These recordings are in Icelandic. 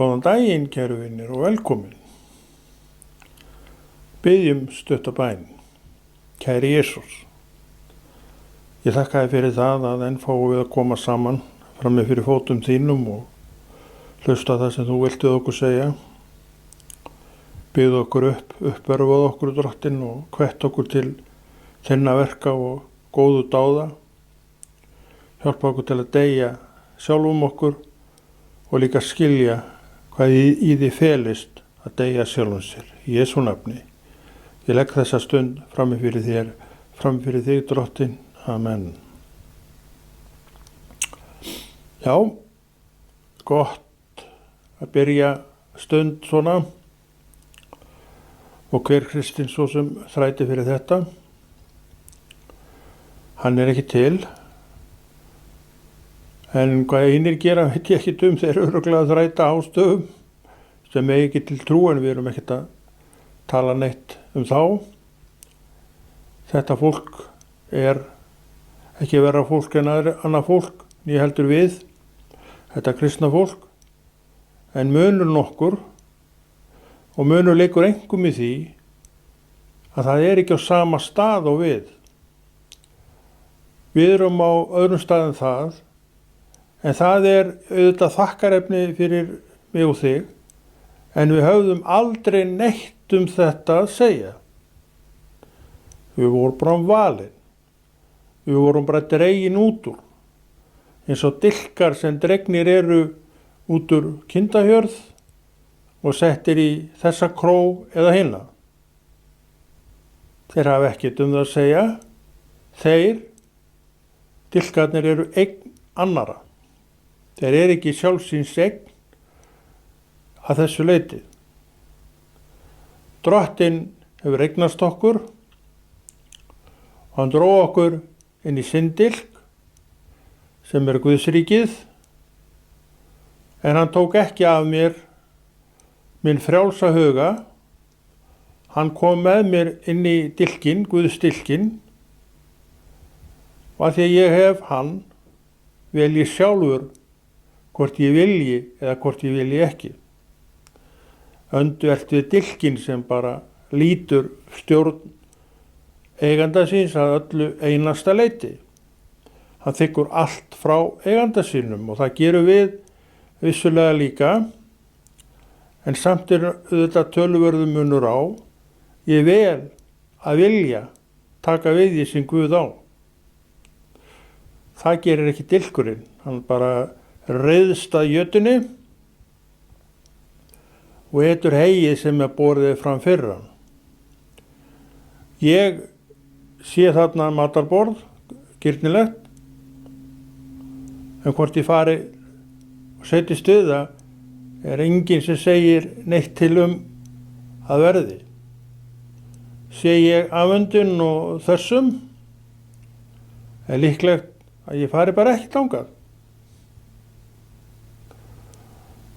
Góðan daginn, kæru vinir, og velkomin. Biðjum stutta bæn. Kæri Jesús, ég þakka þér fyrir það að enn fáum við að koma saman frammi fyrir fótum þínum og hlusta það sem þú vilt við okkur segja. Bið okkur uppörfað okkur Drottinn og hvett okkur til þinna verka og góðu dáða. Hjálpa okkur til að deyja sjálfum okkur og líka skilja hvað í því felist að deyja sjálfum sér. Í Jesú nafni. Ég legg þessa stund frammi fyrir þér, frammi fyrir þig Drottinn. Amen. Já, gott að byrja stund svona og hver kristinn svo sem þræti fyrir þetta. Hann er ekki til, en hvað einir gera veit ég ekki þeir eru örugglega að þræta ástöfum sem er ekki til trú, en við erum ekkert að tala neitt þá. Þetta fólk er ekki verra fólk en annað fólk, né heldur við, þetta kristna fólk, en munur nokkur og munur leikur einkum í því að það er ekki á sama stað og við. Við erum á öðrum stað en það, en það er auðvitað þakkarefni fyrir mig og þig, en við höfðum aldrei neitt þetta að segja. Við vorum bara valin. Við vorum bara dregin út úr, eins og dilkar sem dregnir eru út úr kindahjörð og settir í þessa kró eða hina. Þeir hafa ekkert það að segja. Dilkarnir eru eign annara. Þeir eru ekki sjálfsins eign að þessu leyti. Drottinn hefur eignast okkur og hann dró okkur inn í sinn dilk sem er Guðsríkið, en hann tók ekki af mér minn frjálsa huga. Hann kom með mér inn í dilkin, Guðs dilkin, og að því að ég hef hann vel ég sjálfur hvort ég vilji eða hvort ég vilji ekki. Öndu ert við dilkin sem bara lítur stjórn eiganda síns að öllu einasta leyti. Hann þiggur allt frá eiganda sínum og það gerum við vissulega líka, en samt er auðvitað töluverðum munur á. Ég vel að vilja taka við því sem Guð á. Það gerir ekki dilkurinn, hann bara reiðst að jötunni og etur heyið sem er borðið fram fyrir hann. Ég sé þarna matarborð, girnilegt, en hvort ég fari og setjist við það er enginn sem segir neitt til að verði. Sé ég afundin og þessum, er líklegt að ég fari bara ekki þangað.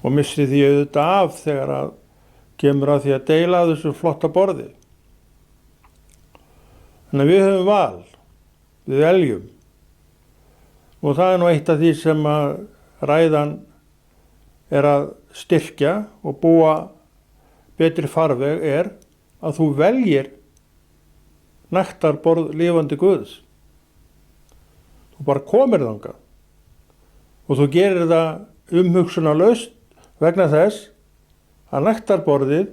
Og missi því auðvitað af þegar að kemur að því að deila þessu flotta borði. Þannig að við höfum val, við veljum. Og það er nú eitt af því sem að ræðan er að styrkja og búa betri farveg er að þú veljir nektarborð lifandi Guðs. Þú bara komir þangað og þú gerir það umhugsunarlaust vegna þess að nektarborðið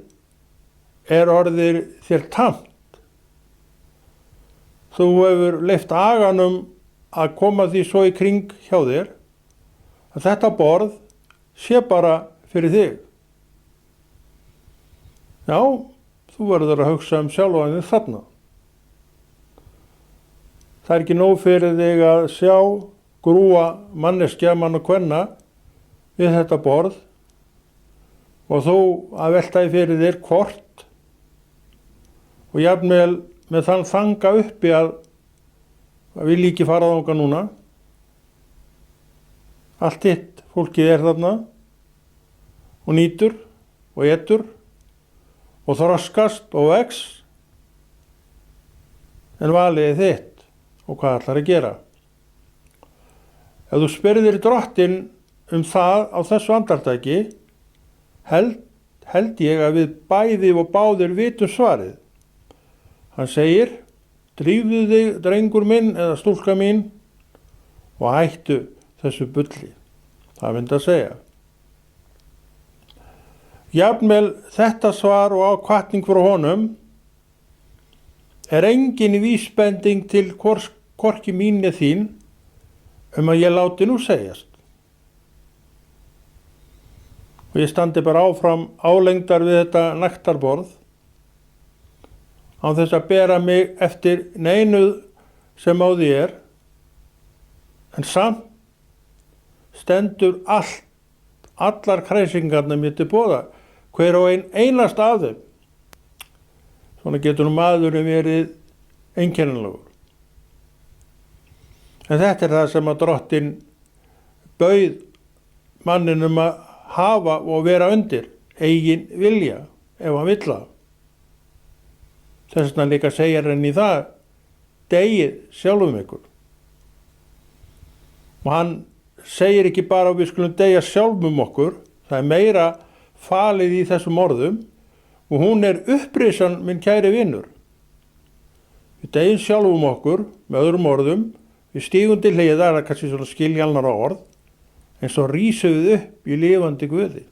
er orðið þér tamt. Þú hefur leyft aganum að koma því svo í kring hjá þér að þetta borð sé bara fyrir þig. Já, þú verður að hugsa sjálfan þig þarna. Það er ekki nóg fyrir þig að sjá grúa manneskja, mann og kvenna við þetta borð og þú að velta því fyrir þér hvort og jafnvel með þann þanga uppi að vilja ekki fara þangað núna. Allt hitt fólkið er þarna og nýtur og etur og þroskast og vex, en valið er þitt og hvað ætlar að gera. Ef þú spyrðir Drottinn það á þessu andartaki, held ég að við bæði og báðir vitum svarið. Hann segir, drífðu þig, drengur minn eða stúlka mín og hættu þessu bulli. Það myndi að segja. Jafnvel þetta svar og áhvatning frá honum er engin vísbending til hvorki mín eða þín að ég láti nú segjast. Og ég standi bara áfram álengdar við þetta nektarborð án þess að bera mig eftir neinu sem á því er, en samt stendur allar kræsingarnar mér til boða, hver og einast af þeim. Svona getur nú maðurinn verið einkennilegur. En þetta er það sem að Drottinn bauð manninum að hafa og vera undir, eigin vilja, ef hann vill það. Þess vegna líka segir hann í það, deyið sjálfum ykkur. Og hann segir ekki bara að við skulum deyja sjálfum okkur, það er meira falið í þessum orðum, og hún er upprisan, minn kæri vinur. Við deyjum sjálfum okkur, með öðrum orðum, við stígum til hliðar, það er kannski svona skiljanlara orð, en svo rísum við upp í lifandi Guði.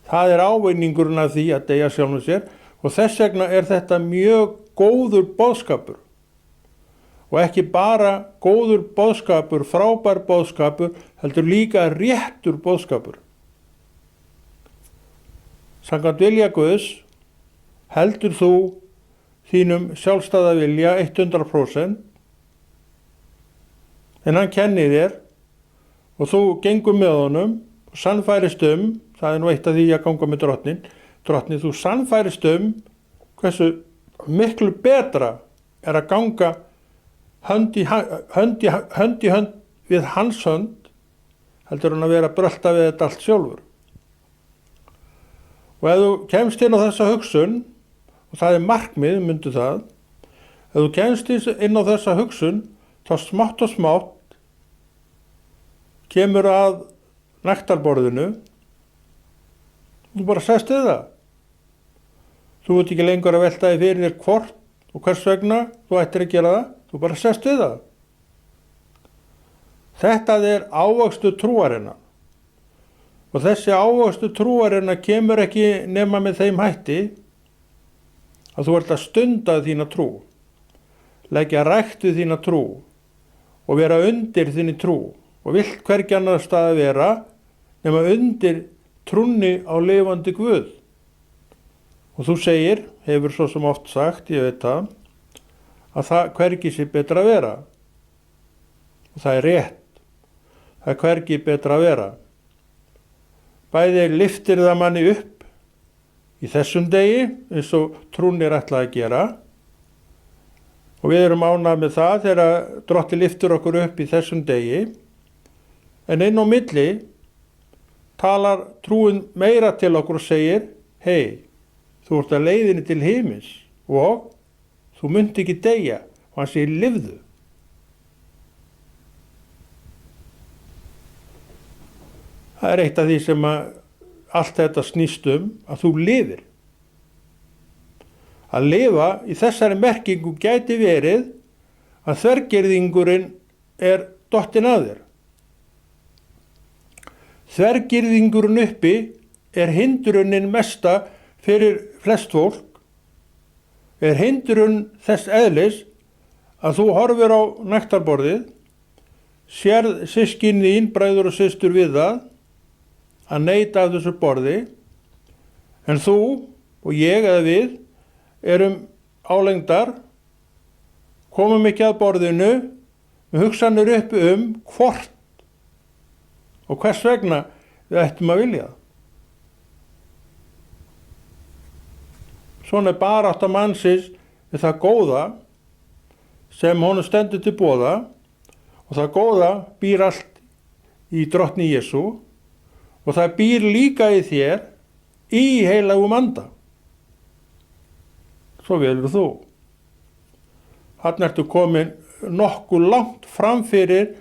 Það er ávinningurinn af því að deyja sjálfum sér, og þess vegna er þetta mjög góður boðskapur. Og ekki bara góður boðskapur, frábær boðskapur, heldur líka réttur boðskapur. Samkvæmt vilja Guðs heldur þú þínum sjálfstæða vilja 100%, en hann kennir þér og þú gengur með honum og sannfærist það er nú eitt af því að ganga með drottni, þú sannfærist hversu miklu betra er að ganga hönd í hönd við hans hönd heldur hann að vera að brölta við þetta allt sjálfur. Og ef þú kemst inn á þessa hugsun, og það er markmið, myndu það, ef þú kemst inn á þessa hugsun, þá smátt og smátt kemur að nektarborðinu, þú bara sest við það. Þú ert ekki lengur að velta þig fyrir þér hvort og hvers vegna þú ættir að gera það, þú bara sest við það. Þetta er ávöxtur trúarinnar. Og þessi ávöxtur trúarinnar kemur ekki nema með þeim hætti að þú ert að stunda þína trú, leggja rækt við þína trú og vera undir þinni trú og vilt hvergi annar stað að vera nema undir trúnni á lifandi Guð. Og þú segir, hefur svo sem oft sagt, ég veit það, að það hvergi sé betra að vera. Og það er rétt, það er hvergi betra að vera. Bæði lyftir það manni upp í þessum degi eins og trúnir ætla að gera og við erum ánægð með það þegar Drotti lyftir okkur upp í þessum degi, en inn á milli talar trúin meira til okkur og segir, hei, þú ert að leiðinni til himins og þú munt ekki deyja, og hann segir lifðu. Það er eitt af því sem allt þetta snýst að þú lifir. Að lifa í þessari merkingu gæti verið að þvergirðingurinn er dottinn að þér. Þvergirðingurinn uppi er hindrunin mesta fyrir flest fólk, er hindrun þess eðlis að þú horfir á nektarborðið, sérð systkin þín, bræður og systur við það, að neita af þessu borði, en þú og ég eða við erum álengdar, komum ekki að borðinu, með hugsanir upp hvort og hvers vegna við ættum að vilja. Svona er barátta mannsins við það góða sem honum stendur til boða, og það góða býr allt í Drottni Jesú, og það býr líka í þér í heilagum anda. Svo velur þú. Þarna ertu komin nokkuð langt fram fyrir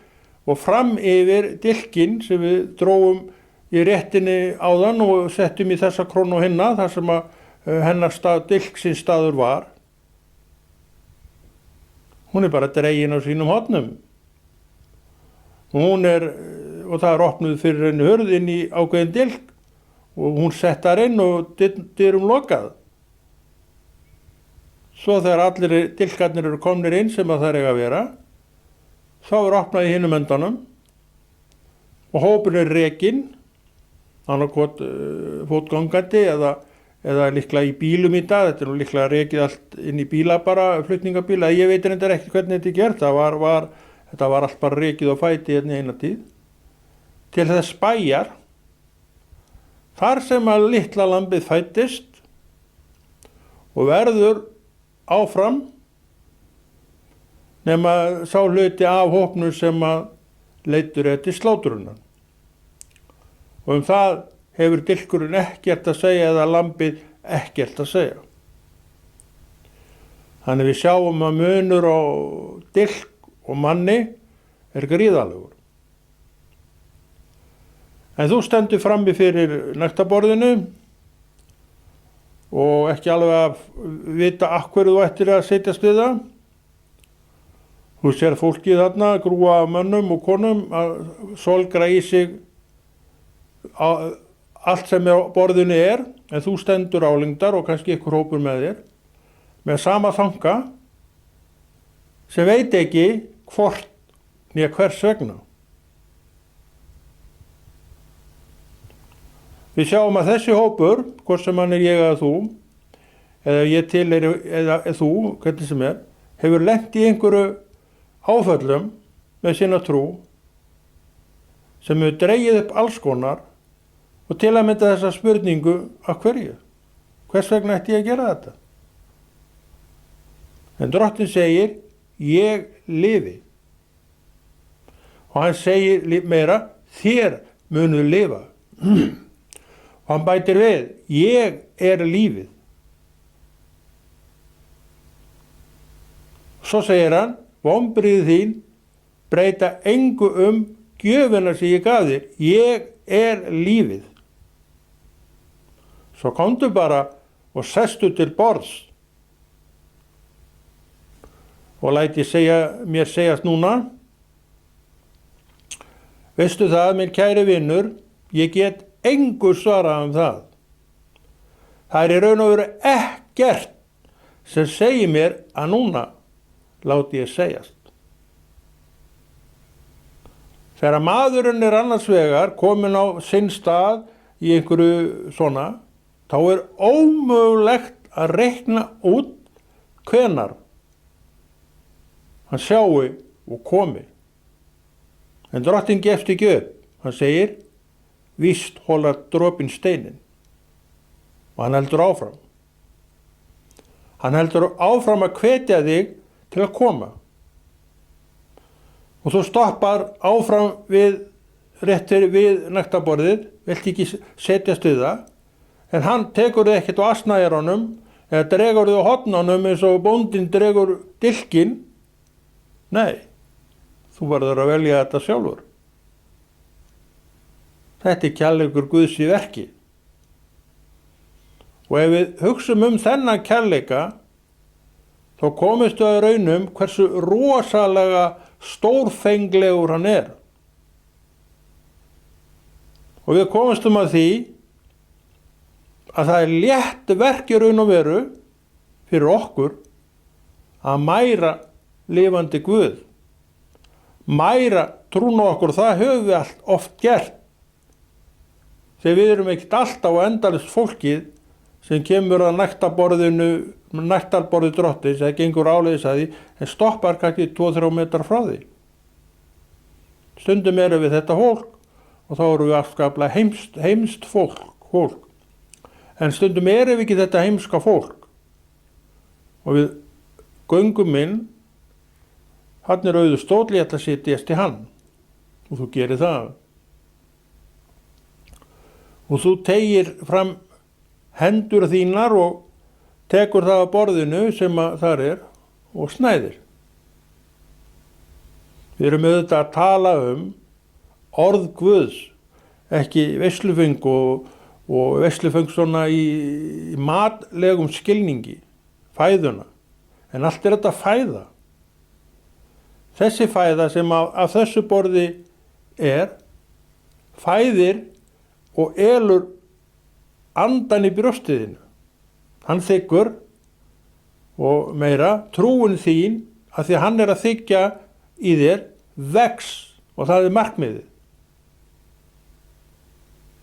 og fram yfir dilkinn sem við dróum í réttinni áðan og settum í þessa krónu og hinna þar sem að hennar dilksins staður var. Hún bara dregin á sínum hornum. Og það opnuð fyrir henni hurð inn í ákveðin dilk og hún sett þar inn og dyrum lokað. Svo þegar allir dilkarnir eru komnir inn sem að það eiga að vera, þá opnað í hinum endanum og hópurinn rekinn, annarkot fótgangandi eða líklega í bílum í dag. Þetta nú líklega rekið allt inn í bíla bara, flutningabíla. Ég veit reyndar ekki hvernig þetta gert. Þetta var allt bara rekið á fæti hérna eina tíð. Til þess bæjar, þar sem að litla lambið fættist og verður áfram nema sá hluti af hópnum sem að leiddur til slátrunar. Og það hefur dilkurinn ekkert að segja eða lambið ekkert að segja. Þannig við sjáum að munur á dilk og manni gríðarlegur. En þú stendur frammi fyrir nektarborðinu og ekki alveg að vita af hverju þú ættir að setjast við það. Þú sér fólkið þarna, grúa mönnum og konum að solgra í sig allt sem á borðinu en þú stendur álengdar og kannski einhver hópur með þér, með sama þanga sem veit ekki hvort né hvers vegna. Við sjáum að þessi hópur, hvort sem hann ég eða þú, eða ég til eða þú, hvernig sem hefur lent í einhverju áföllum með sína trú sem hefur dregið upp alls konar og til að mynda þessa spurningu af hverju? Hvers vegna ætti ég að gera þetta? En Drottinn segir, ég lifi. Og hann segir meira, þér munu lifa. Og hann bætir við, ég lífið. Svo segir hann, vonbrigði þín breyta engu gjöfina sem ég gaf þér, ég lífið. Svo komdu bara og sestu til borðs. Og læti mér segjast núna, veistu það, minn kæri vinur, ég get engu svarað það. Það í raun og veru ekkert sem segir mér að núna láti ég segjast. Þegar maðurinn annars vegar komin á sinn stað í einhverju svona, þá ómögulegt að reikna út hvenar hann sjái og komi. En Drottinn gefst ekki upp. Hann segir, víst holar dropinn steinin. Og hann heldur áfram. Hann heldur áfram að hvetja þig til að koma. Og þú stoppar áfram réttir við nektarborðið, vilt ekki setjast við það, en hann tekur þig ekkert á asnaeyrunum eða dregur þig á hornunum eins og bóndinn dregur dilkinn. Nei, þú verður að velja þetta sjálfur. Þetta kærleikur Guðs í verki. Og ef við hugsum þennan kærleika, þá komumst við að raunum hversu rosalega stórfenglegur hann Og við komumst að því að það létt verk í raun og veru fyrir okkur að mæra lifandi Guð. Mæra trúna okkur, það höfum við allt oft gert. Þegar við erum ekkert alltaf á endalaust fólkið sem kemur að nektarborði Drottins eða gengur áleiðis að því en stoppar kannski 2-3 metrar frá því. Stundum erum við þetta fólk og þá erum við afskaplega heimst fólk. En stundum erum við ekki þetta heimska fólk. Og við göngum inn, hann auður stóll, ég ætla að setjast í hann. Og þú gerir það. Og þú teygir fram hendur þínar og tekur það á borðinu sem þar og snæðir. Við erum auðvitað að tala orð Guðs, ekki veisluföng og veisluföng svona í matlegum skilningi, fæðuna. En allt þetta fæða. Þessi fæða sem af þessu borði fæðir og elur andan í brjóstiðinu. Hann þiggur og meira trúin þín að því að hann að þykja í þér vex og það markmiðið.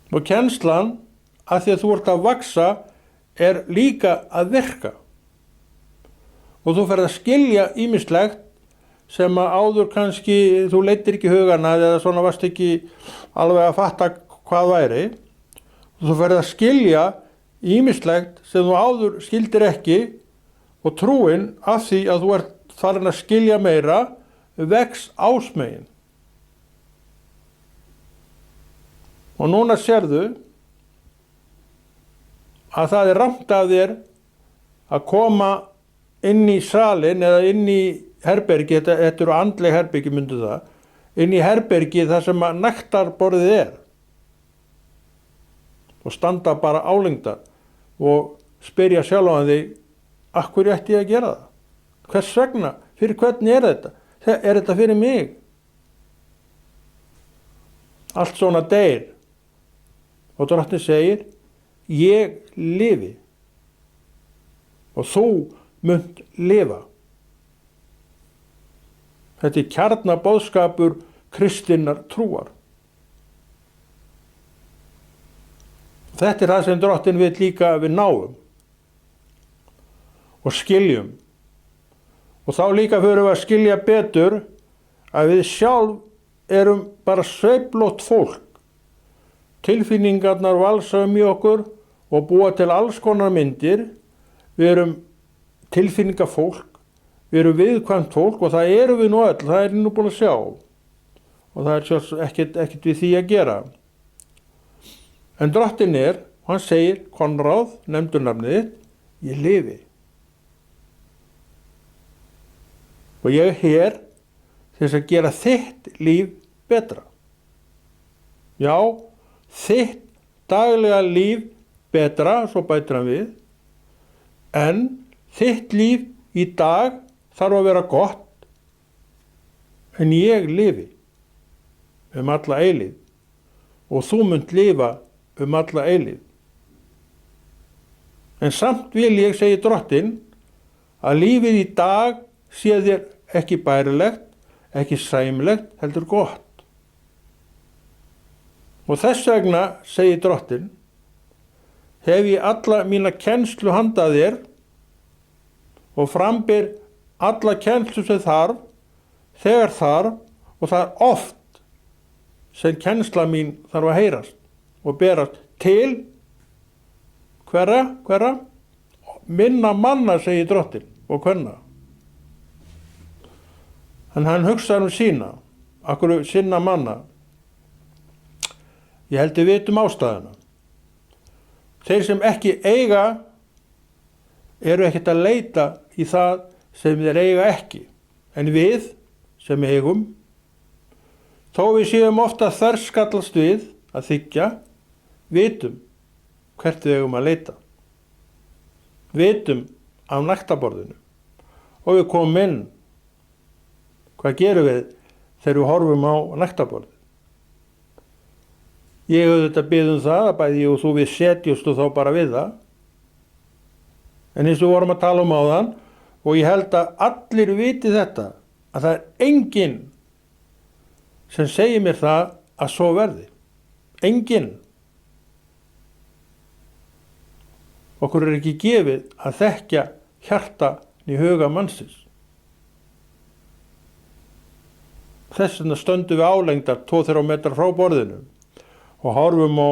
Og kennslan að því að þú ert að vaxa líka að virka. Og þú ferð að skilja ýmislegt sem að áður kannski þú leiddir ekki hugana eða svona varst ekki alveg að fatta hvað væri. Þú ferð að skilja ýmislegt sem þú áður skildir ekki og trúin af því að þú ert farin að skilja meira vex ásmegin. Og núna sérðu að það rangt af þér að koma inn í salin eða inn í herbergi, þetta eru andleg herbergi myndu það, inn í herbergi þar sem að nektarborðið og standa bara álengdar og spyrja sjálfan þig, af hverju ætti ég að gera það? Hvers vegna? Fyrir hvernig þetta? Þetta fyrir mig? Allt svona deyr. Og Drottinn segir, ég lifi og þú munt lifa. Þetta kjarnaboðskapur kristinnar trúar. Þetta það sem Drottinn vill líka að við náum og skiljum. Og þá líka fyrir við að skilja betur að við sjálf erum bara sveiflótt fólk. Tilfinningarnar valsa í okkur og búa til alls konar myndir. Við erum tilfinningafólk, við erum viðkvæmt fólk og það erum við nú öll, það nú búin að sjá. Og það sjálfs ekkert við því að gera. En Drottinn hann segir, Konráð, nefndu nafnið þitt, ég lifi. Og ég hér til þess að gera þitt líf betra. Já, þitt daglega líf betra, svo bætir hann við, en þitt líf í dag þarf að vera gott, en ég lifi alla eilífð og þú munt lifa alla eilífð. En samt vil ég, segir Drottinn, að lífið í dag sé þér ekki bærilegt, ekki sæmilegt, heldur gott. Og þess vegna, segir Drottinn, hef ég alla mína kennslu handa þér og frambir alla kennslu sem þarf, þegar þarf og það oft sem kennsla mín þarf að heyrast og berast til hverra? Minna manna, segir Drottinn, og kvenna. En hann hugsaði sína, akkur sinna manna. Ég held við vitum ástæðuna. Þeir sem ekki eiga eru ekkert að leita í það sem þeir eiga ekki. En við sem eigum, þó við séum ofta þverskallast við að þiggja, vitum hvert við eigum að leita. Vitum af nektarborðinu og við komum inn. Hvað gerum við þegar við horfum á nektarborðið? Ég auðvitað bið það að bæði ég og þú við setjumst og þá bara við það. En eins og við vorum að tala áðan og ég held að allir viti þetta, að það enginn sem segir mér það að svo verði. Enginn. Okkur ekki gefið að þekkja hjarta í huga mannsins. Þess vegna stöndum við álengdar 2-3 metrar frá borðinu og horfum á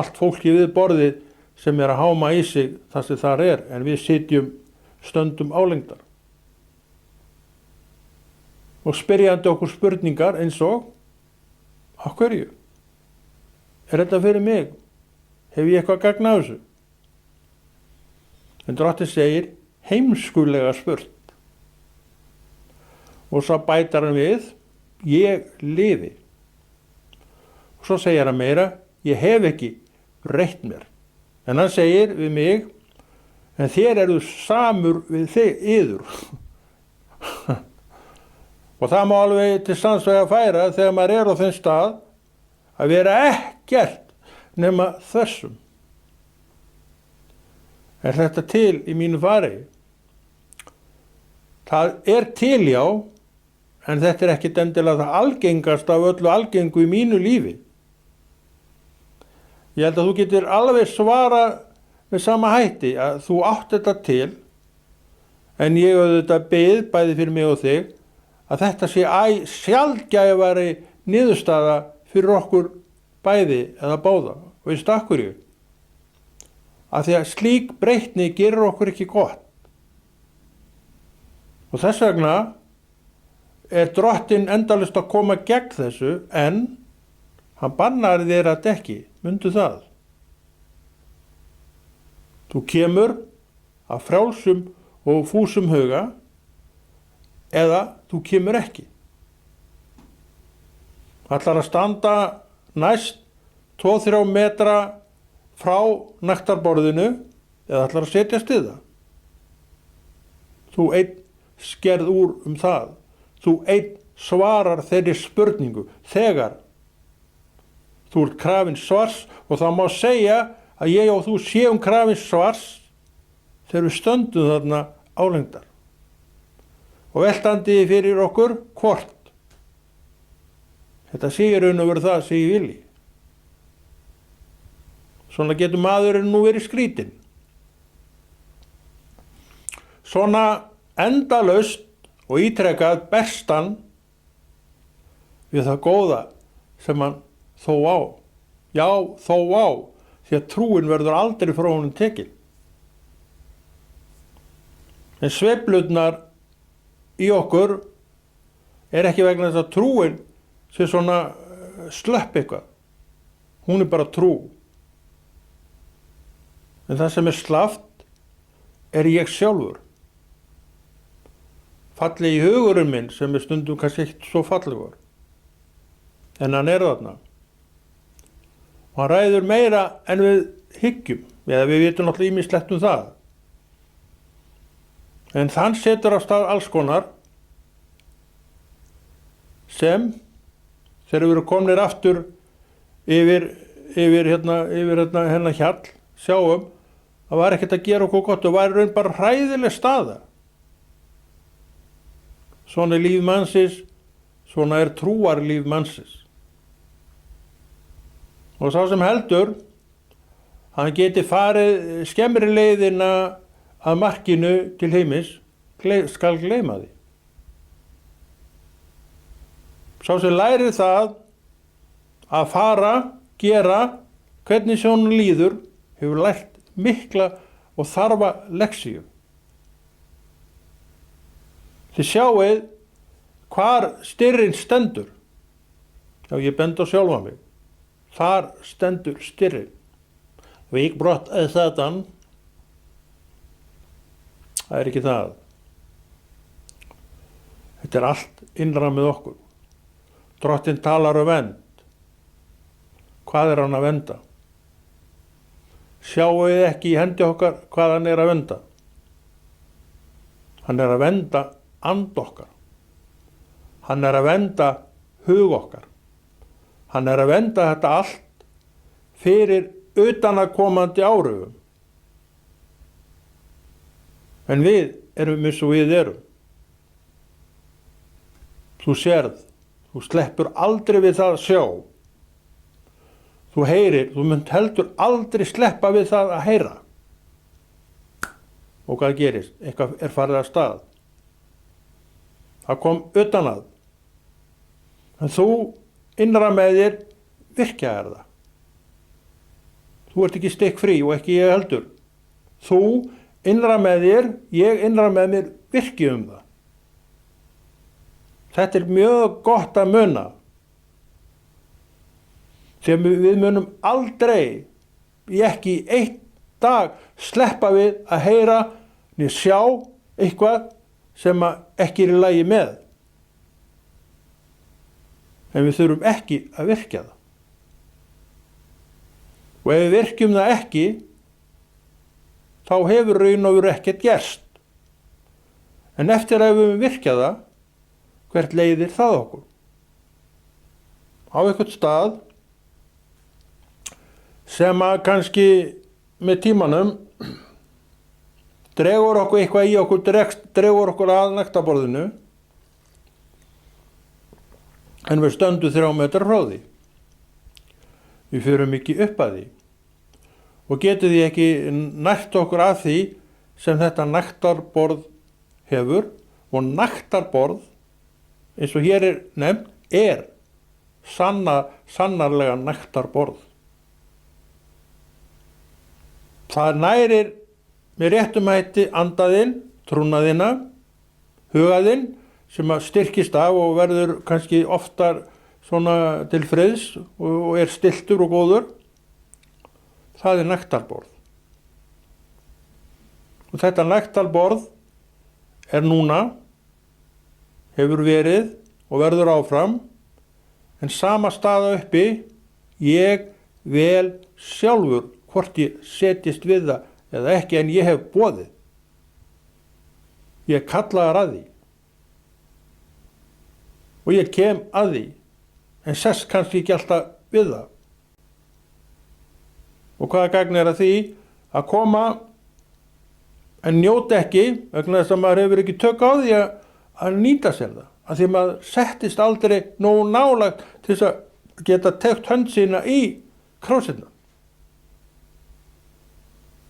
allt fólki við borðið sem að háma í sig það sem þar en við stöndum álengdar. Og spyrjandi okkur spurningar eins og, af hverju? Þetta fyrir mig? Hef ég eitthvað gagn af þessu? En Drottinn segir, heimskulega spurt. Og svo bætar hann við, ég lifi. svo segir hann meira, ég hef ekki reitt mér. En hann segir við mig, en þér eru samur við þig yður. Og það má alveg til sannsvega færa þegar maður er á þeim stað að vera ekkert nema þessum. Er þetta til í mínu fari? Það er til, já, en þetta er ekkit endilega það algengast af öllu algengu í mínu lífi. Ég held að þú getur alveg svara með sama hætti að þú átt þetta til, en ég auðvitað bið bæði fyrir mig og þig að þetta sé sjaldgæfari niðurstaða fyrir okkur bæði eða báða. Og veistu af hverju? Af því að slík breytni gerir okkur ekki gott. Og þess vegna er Drottinn endalaust að koma gegn þessu, en hann bannar þér að ekki. Mundu það. Þú kemur af frjálsum og fúsum huga eða þú kemur ekki. Ætlar að standa næst 2-3 metra frá nektarborðinu eða ætlar að setjast við það. Þú einn skerð úr það. Þú einn svarar þeirri spurningu þegar þú ert krafinn svars, og það má segja að ég og þú séum krafinn svars þegar við stöndum þarna álengdar. Og veltandi fyrir okkur hvort þetta segir raun og veru það sem ég vilji. Svona getur maðurinn nú verið skrítinn. Svona endalaust og ítrekað berst hann við það góða sem hann þó á. Já, þó á, því að trúin verður aldrei frá honum tekin. En sveiflurnar í okkur er ekki vegna þess að trúin sé svona slöpp eitthvað. Hún er bara trú. En það sem er slappt er ég sjálfur. Fallegi hugurinn minn sem er stundum kannski ekkert svo fallegur. En hann er þarna. Og hann ræður meira en við hyggjum. Eða við vitum náttúrulega ýmislegt um það. En þann setur á stað alls konar sem þegar við erum komnir aftur yfir hjall, sjáum að var ekkert að gera okkur gott og var raun bara hræðileg staða. Svona er líf mannsins, svona er trúarlíf mannsins. Og sá sem heldur, hann geti farið skemmri leiðina að markinu til heimis, skal gleyma því. Sá sem lærir það að fara, gera, hvernig sjónum líður, hefur lært mikla og þarfa lexíu. Þið sjáið hvar styrrin stendur. Já, ég bend á sjálfa mig. Þar stendur styrrin. Vikbrott er Satan. Það er ekki það. Þetta er allt innra með okkur. Drottinn talar um vernd. Hvað er hann að vernda? Sjáum við ekki í hendi okkar hvað hann er að vernda? Hann er að vernda and okkar. Hann er að vernda hug okkar. Hann er að vernda þetta allt fyrir utanaðkomandi áhrifum. En við erum eins og við erum. Þú sérð, þú sleppur aldrei við það að sjá. Þú heyrir, þú munt heldur aldrei sleppa við það að heyra. Og hvað gerist? Eitthvað er farið að stað. Það kom utan að. En þú innra með þér virkja það. Þú ert ekki stikk frí og ekki ég heldur. Þú innra með þér, ég innra með mér virki það. Þetta er mjög gott að muna. Þegar við munum aldrei, ekki í einn dag, sleppa við að heyra niður sjá eitthvað sem ekki er í lagi með. En við þurfum ekki að virkja það. Og ef við virkjum það ekki, þá hefur raun og veru ekkert gerst. En eftir að við virkjað það, hvert leiðir það okkur? Á einhvern stað sem að kannski með tímanum dregur okkur eitthvað í okkur, dregur okkur að nektarborðinu, en við stöndum 3 metrar frá því. Við förum ekki upp að því og getum því ekki nært okkur að því sem þetta nektarborð hefur. Og nektarborð, eins og hér er nefnt, er sannarlega nektarborð. Það nærir með réttum hætti andaðinn, trúnaðina, hugaðinn, sem að styrkist af og verður kannski oftar svona til friðs og er stilltur og góður. Það er nektarborð. Og þetta nektarborð er núna, hefur verið og verður áfram, en sama staða uppi, ég vel sjálfur hvort ég setjist við það eða ekki, en ég hef boðið. Ég kallaðar að því. Og ég kem að því, en sess kannski ekki alltaf við það. Og hvaða gagn er að því að koma en njóta ekki, vegna þess að maður hefur ekki tök á því að nýta sér það. Að því maður settist aldrei nógu nálægt til þess að geta tekt hönd sína í krásirna.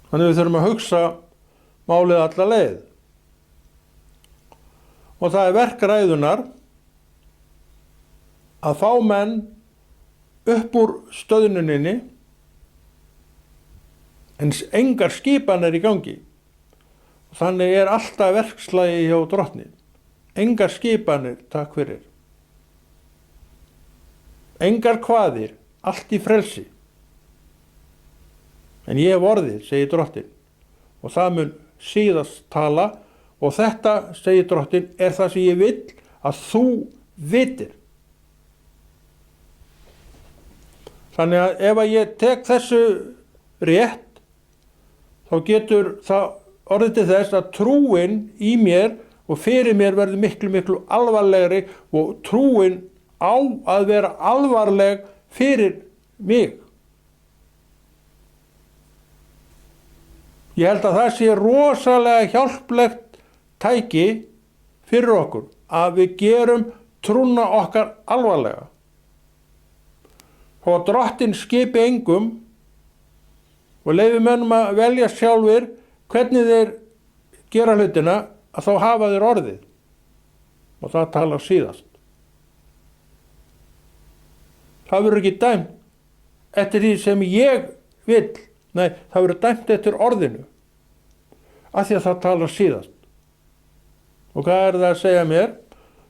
Þannig við þurfum að hugsa málið alla leið. Og það er verk ræðunnar að fá menn upp úr stöðnuninni, en engar skipanir í gangi. Þannig er alltaf verkslagi hjá drottni. Engar skipanir, takk fyrir. Engar kvaðir, allt í frelsi. En ég hef orðið, segir drottin, og það mun síðast tala, og þetta, segir drottin, er það sem ég vill að þú vitir. Þannig að ef að ég tek þessu rétt, þá getur það orðið til þess að trúin í mér og fyrir mér verður miklu alvarlegri, og trúin á að vera alvarleg fyrir mig. Ég held að það sé rosalega hjálplegt tæki fyrir okkur að við gerum trúna okkar alvarlega. Og drottin skipi engum og leyfi mönnum að velja sjálfir hvernig þeir gera hlutina, að þá hafa þeir orðið. Og það talar síðast. Það verður ekki dæmt eftir því sem ég vill. Nei, það verður dæmt eftir orðinu. Af því að það talar síðast. Og hvað er það að segja mér?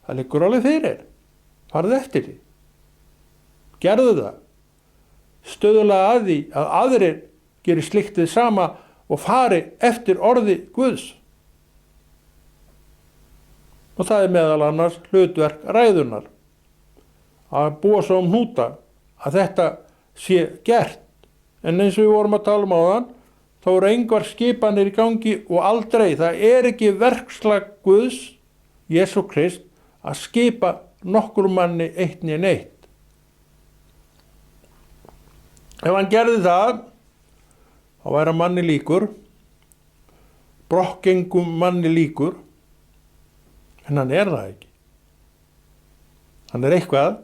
Það liggur alveg fyrir. Farðu eftir því. Gerðu það. Stöðulega að því að aðrir geri slíkt við sama og fari eftir orði Guðs. Og það er meðal annars hlutverk ræðunnar. Að búa svo hnúta að þetta sé gert. En eins og við vorum að tala áðan, þá eru engar skipanir í gangi og aldrei. Það er ekki verkslag Guðs, Jesú Krist, að skipa nokkur manni eitt né neitt. Ef hann gerði það, þá væri hann manni líkur, brokkgengum manni líkur, en hann er það ekki. Hann er eitthvað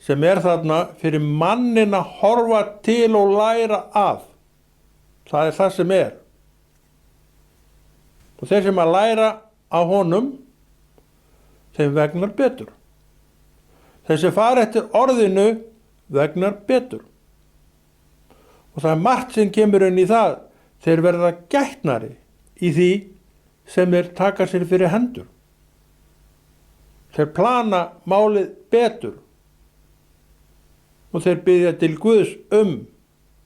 sem er þarna fyrir mannin að horfa til og læra af. Það er það sem er. Og þeir sem að læra af honum, þeim vegnar betur. Þeir sem fara eftir orðinu vegnar betur. Og það er margt sem kemur inn í það. Þeir verða gætnari í því sem þeir taka sér fyrir hendur. Þeir plana málið betur. Og þeir biðja til Guðs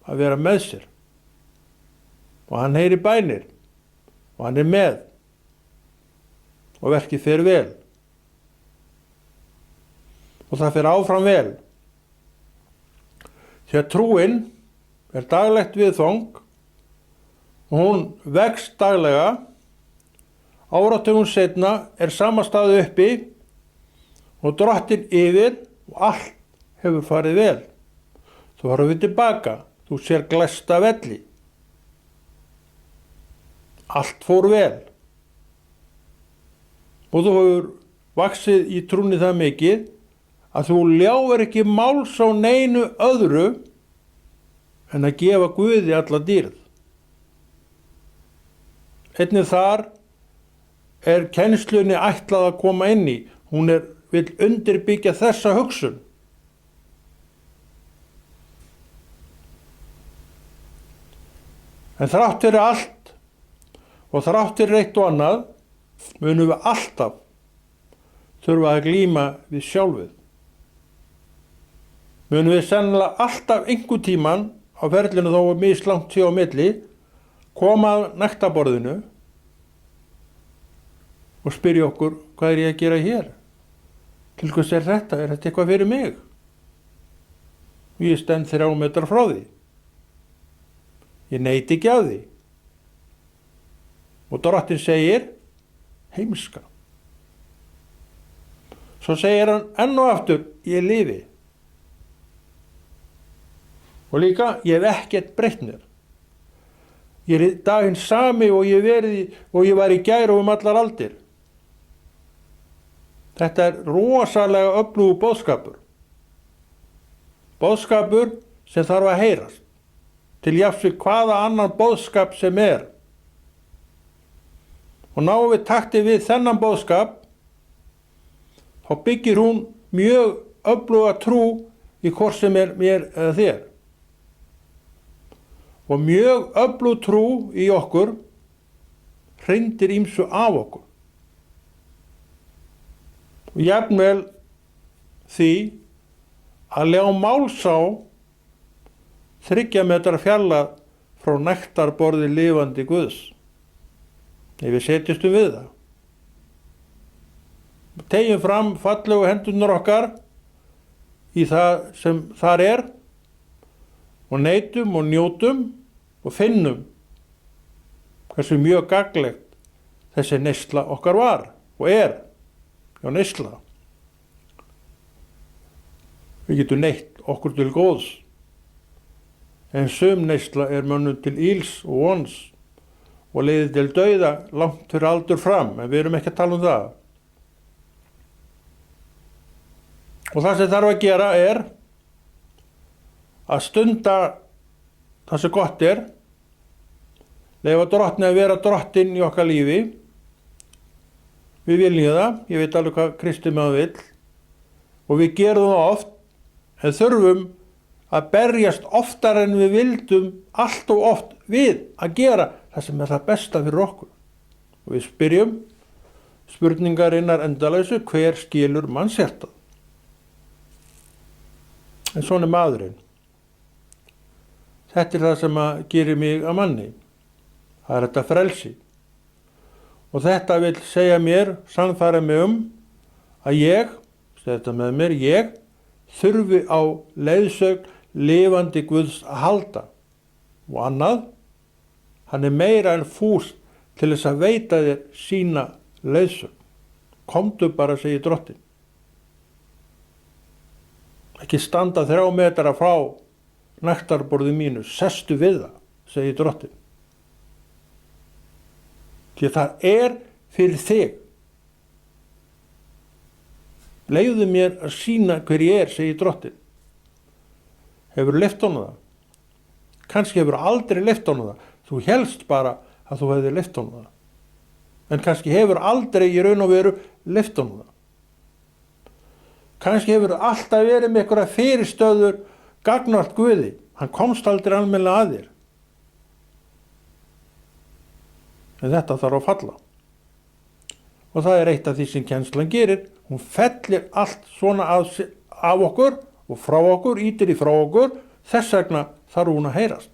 að vera með sér. Og hann heyri bænir. Og hann er með. Og verkið fer vel. Og það fer áfram vel. Því að trúin er daglegt viðfang og hún vex daglega. Áratugum seinna er sama staðu uppi og Drottinn yfir og allt hefur farið vel. Þú horfir við tilbaka, þú sér glæsta velli. Allt fór vel. Og þú hefur vaxið í trúnni það mikið að þú ljáir ekki máls á neinu öðru en að gefa Guði alla dýrð. Einnig þar er kennslunni ætlað að koma inn í. Hún vill undirbyggja þessa hugsun. En þrátt fyrir allt og þrátt fyrir eitt og annað munum við alltaf þurfa að glíma við sjálfið. Munum við sennilega alltaf einhvern tímann á ferlinu þó mislangt sé á milli koma að nektarborðinu og spyrja okkur, hvað er ég að gera hér? Til hvers er þetta? Er þetta eitthvað fyrir mig? Og ég stend 3 metrar frá því. Ég neiti ekki af því. Og Drottinn segir, heimska. Svo segir hann enn og aftur, ég lifi. Og líka, ég hef ekkert breytt mér. Ég er daginn sami og ég var í gær og allar aldir. Þetta er rosalega öflugur boðskapur. Boðskapur sem þarf að heyrast. Til jafns við hvaða annan boðskap sem er. Og náum við takti við þennan boðskap, þá byggir hún mjög öfluga trú í hvort sem er mér eða þér. Og mjög öflug trú í okkur hrindir ýmsu af okkur. Og jafnvel því að ljá máls á 3 metra fjarlægð frá nektarborði lifandi Guðs. Ef við setjumstum við það. Tegjum fram fallegu hendurnar okkar í það sem þar er og neytum og njótum og finnum hversu mjög gagnlegt þessi neysla okkar var og er. Já, neysla. Við getum neytt okkur til góðs. En sum neysla er mönnum til íls og vons og leiðir til dauða langt fyrir aldur fram, en við erum ekki að tala um það. Og það sem þarf að gera er að stunda það sem gott er, leyfa Drottni að vera Drottinn í okkar lífi. Við viljum það, ég veit alveg hvað Kristi maður vill, og við gerum það oft, en þurfum að berjast oftar en við vildum allt og oft við að gera það sem er það besta fyrir okkur. Og við spyrjum spurningarinnar endalausu, hver skilur mannshjartað? En svona er maðurinn. Þetta er það sem gerir mig að manni. Það er þetta frelsi. Og þetta vil segja mér, sannfæra mig að ég, þetta með mér, ég þurfi á leiðsögn lifandi Guðs að halda. Og annað, hann er meira en fús til þess að veita þér sína leiðsögn. Komdu bara, segir Drottinn. Ekki standa 3 metra frá nektarborði mínu, sestu við það, segir Drottinn. Því það er fyrir þig. Leyfðu mér að sýna hver ég er, segir Drottinn. Hefur leyft honum það? Kannski hefur aldrei leyft honum það. Þú hélst bara að þú hefði leyft honum það. En kannski hefur aldrei í raun og veru leyft honum það. Kannski hefur alltaf verið með einhverja fyrirstöður gagnvart Guði. Hann komst aldrei almennilega að þér. En þetta þarf að falla. Og það er eitt af því sem kennslan gerir. Hún fellir allt svona af okkur og frá okkur, ýtir í frá okkur. Þess vegna þarf hún að heyrast.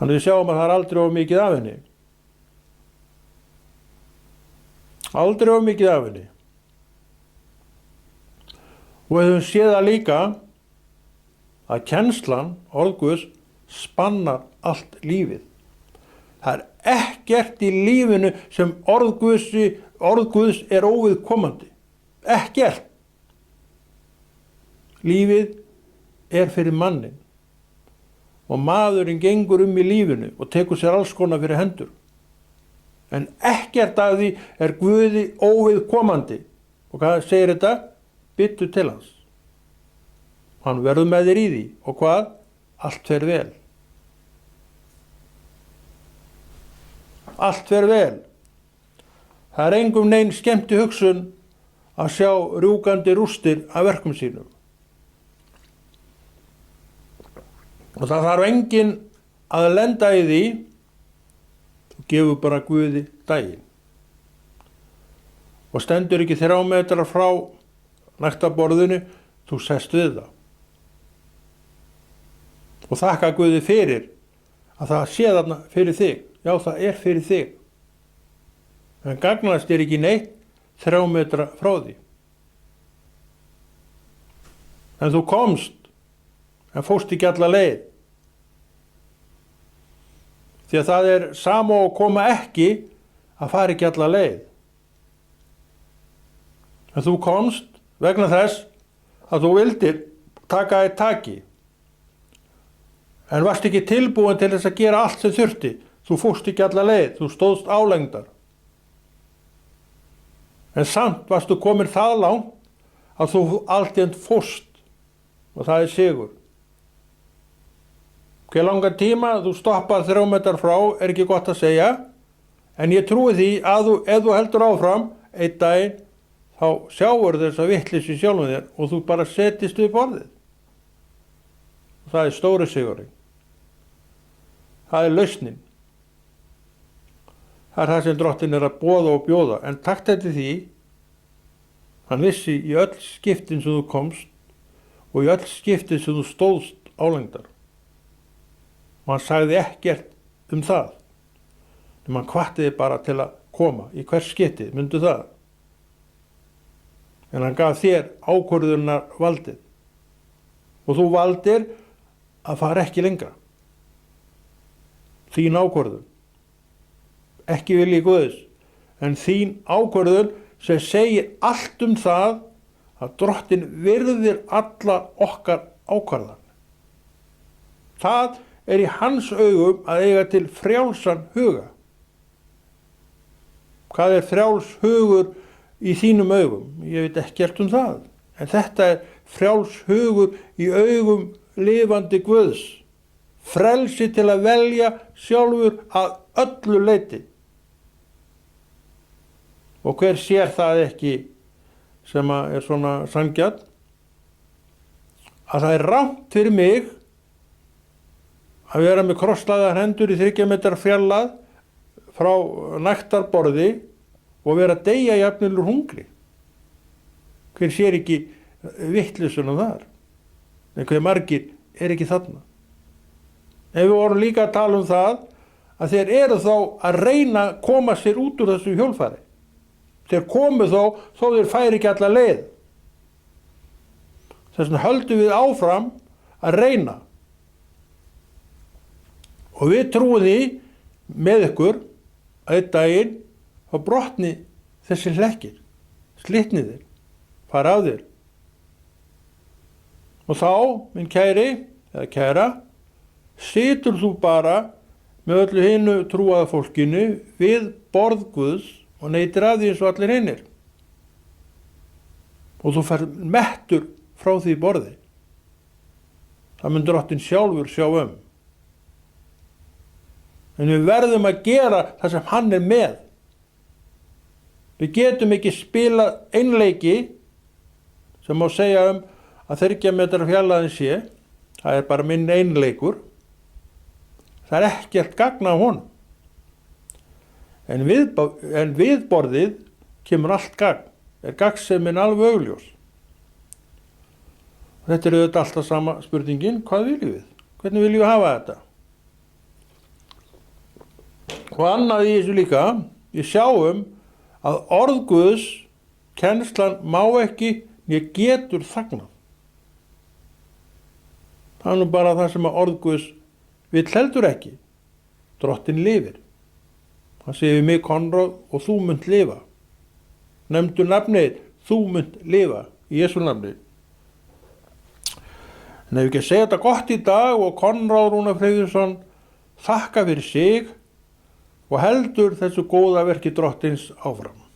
Þannig við sjáum að það er aldrei of mikið af henni. Aldrei of mikið af henni. Og við höfum séð það líka að kennslan, orð Guðs, spannar allt lífið. Það er ekkert í lífinu sem orð Guðs er óviðkomandi. Ekkert. Lífið er fyrir mannin og maðurinn gengur í lífinu og tekur sér alls konar fyrir hendur. En ekkert af því er Guði óviðkomandi. Og hvað segir þetta? Bittu til hans. Hann verður með þér í því. Og hvað? Allt fer vel. Allt fer vel. Það er engum nein skemmti hugsun að sjá rjúkandi rústir af verkum sínum. Og það þarf enginn að lenda í því, þú gefur bara Guði daginn. Og stendur ekki 3 metrar frá nægtaborðinu, þú sest við það. Og þakka Guði fyrir að það sé þarna fyrir þig. Já, það er fyrir þig. En gagnast ekki neitt 3 metra frá því. En þú komst, en fórst ekki alla leið. Því að það er sama og koma ekki að fara ekki alla leið. En þú komst vegna þess að þú vildir taka þér taki. En varst ekki tilbúin til þess að gera allt sem þurfti. Þú fórst ekki alla leið, þú stóðst álengdar. En samt varstu komin það langt að þú alltént fórst og það er sigur. Hver langan tíma þú stoppar 3 metrar frá er ekki gott að segja, en ég trúi því að ef þú heldur áfram einn daginn, þá sjáur þess að vitleysu í sjálfum þér og þú bara setjist við borðið. Og það er stóri sigurinn. Það er lausnin. Það er það sem Drottinn er að boða og bjóða, en takt eftir því, hann vissi í öll skiptin sem þú komst og í öll skiptin sem þú stóðst álengdar. Og hann sagði ekkert það. En hann hvatti þig bara til að koma í hvers skipti, myndu það. En hann gaf þér ákvörðunar valdið. Og þú valdir að fara ekki lengra. Þín ákvörðun. Ekki vilji Guðs, en þín ákvörðun sem segir allt það að Drottinn virðir alla okkar ákvarðanir. Það er í hans augum að eiga til frjálsan huga. Hvað er frjáls hugur í þínum augum? Ég veit ekkert það. En þetta er frjáls hugur í augum lifandi Guðs. Frelsi til að velja sjálfur að öllu leyti. Og hver sér það ekki sem er svona sanngjarn? Að það er rangt fyrir mig að vera með krosslaðar hendur í 3 metrar fjarlægð frá nægtarborði og vera að deyja jafnvel úr hungri. Hver sér ekki vitleysuna þar? En hver margir er ekki þarna? En við vorum líka að tala það að þeir eru þá að reyna að koma sér út úr þessu hjólfari. Þeir komu þó þeir færi ekki alla leið. Þess vegna höldum við áfram að reyna. Og við trúum því með ykkur að einn daginn þá brotni þessi hlekkir, slitni þeir, fara af þér. Og þá, minn kæri, eða kæra, situr þú bara með öllu hinu trúaða fólkinu við borð Guðs og neytir af því eins og allir hinnir. Og þú fær mettur frá því borði. Það mun Drottinn sjálfur sjá um. En við verðum að gera það sem hann er með. Við getum ekki spila einleiki sem má segja að 3 metrar fjarlægðin sé. Það er bara minn einleikur. Það er ekkert gagn af honum. En við borðið kemur allt gagn. Er gagnsemin alveg augljós. Þetta er auðvitað alltaf sama spurningin. Hvað viljum við? Hvernig viljum við hafa þetta? Og annað í þessu líka, við sjáum að orð Guðs, kennslan má ekki né getur þagnað. Það er nú bara það sem að orð Guðs vill heldur ekki. Drottinn lifir. Það segir við mig Konráð og þú munt lifa. Nefndu nafnið, þú munt lifa í Jesú nafni. En ef ekki að segja þetta gott í dag og Konráð Rúnar Friðriksson þakka fyrir sig og heldur þessu góða verki Drottins áfram.